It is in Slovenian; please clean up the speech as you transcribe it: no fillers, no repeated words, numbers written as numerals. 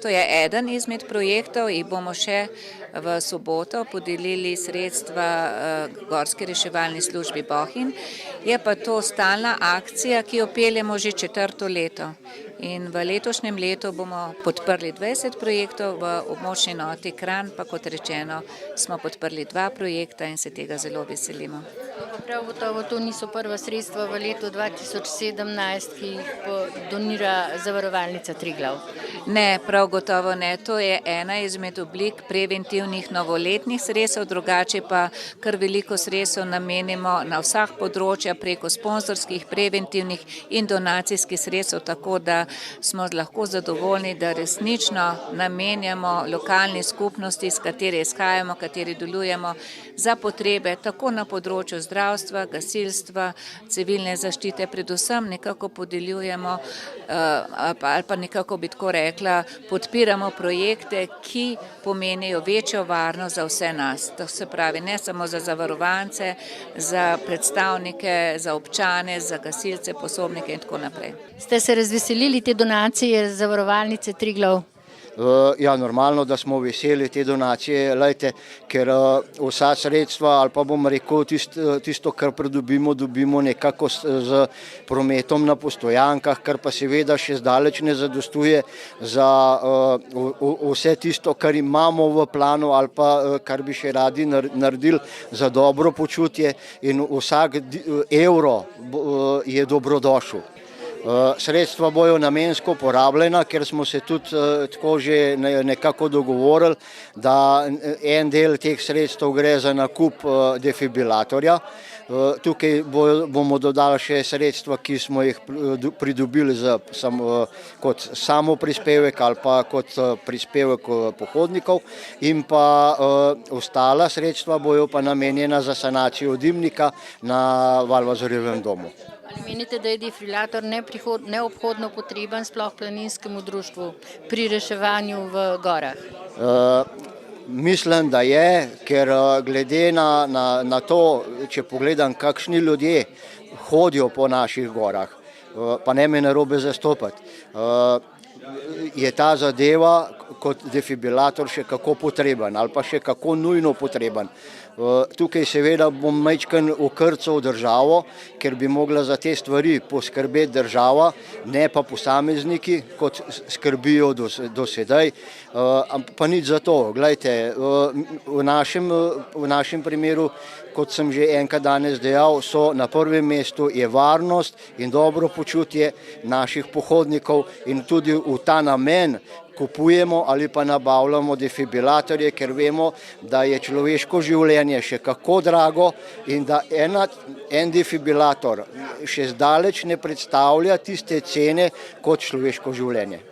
To je eden izmed projektov in bomo še v soboto podelili sredstva Gorski reševalni službi Bohinj. Je pa to stalna akcija, ki jo peljemo že 4. leto. In v letošnjem letu bomo podprli 20 projektov, v območni enoti Kranj pa, kot rečeno, smo podprli 2 projekta in se tega zelo veselimo. Prav gotovo to niso prva sredstva v letu 2017, ki jih donira Zavarovalnica Triglav. Ne, prav gotovo ne. To je ena izmed oblik preventivnih novoletnih sredstev, drugače pa kar veliko sredstev namenimo na vseh področja preko sponzorskih, preventivnih in donacijskih sredstev, tako da smo lahko zadovoljni, da resnično namenjamo lokalni skupnosti, s kateri izhajamo, kateri delujemo, za potrebe tako na področju zdravstva, gasilstva, civilne zaščite, predvsem nekako podeljujemo ali pa nekako bi tako rekla, podpiramo projekte, ki pomenijo večjo varnost za vse nas. To se pravi ne samo za zavarovance, za predstavnike, za občane, za gasilce, posobnike in tako naprej. Ste se razveselili te donacije Zavarovalnice Triglav? Ja, normalno, da smo veseli te donacije, ker vsa sredstva ali pa bom rekel tisto, kar pridobimo, dobimo nekako z prometom na postojankah, kar pa seveda še zdaleč ne zadostuje za vse tisto, kar imamo v planu ali pa kar bi še radi naredili za dobro počutje, in vsak evro je dobrodošel. Sredstva bojo namensko porabljena, ker smo se tudi tako že nekako dogovorili, da en del teh sredstev gre za nakup defibrilatorja. Tukaj bomo dodali še sredstva, ki smo jih pridobili kot samoprispevek ali pa kot prispevek pohodnikov, in pa ostala sredstva bojo pa namenjena za sanacijo dimnika na Valvazorjevem domu. Ali menite, da je defibrilator neobhodno potreben sploh planinskemu društvu pri reševanju v gorah? Mislim, da je, ker glede na to, če pogledam, kakšni ljudje hodijo po naših gorah, pa ne me narobe zastopati, je ta zadeva kot defibrilator še kako potreben ali pa še kako nujno potreben. Tukaj seveda bom majčkeno okrcal državo, ker bi mogla za te stvari poskrbeti država, ne pa posamezniki, kot skrbijo do sedaj, pa nič za to. Glejte, v našem primeru, kot sem že enkrat danes dejal, so na prvem mestu je varnost in dobro počutje naših pohodnikov, in tudi v ta namen kupujemo ali pa nabavljamo defibrilatorje, ker vemo, da je človeško življenje še kako drago in da en defibrilator še zdaleč ne predstavlja tiste cene kot človeško življenje.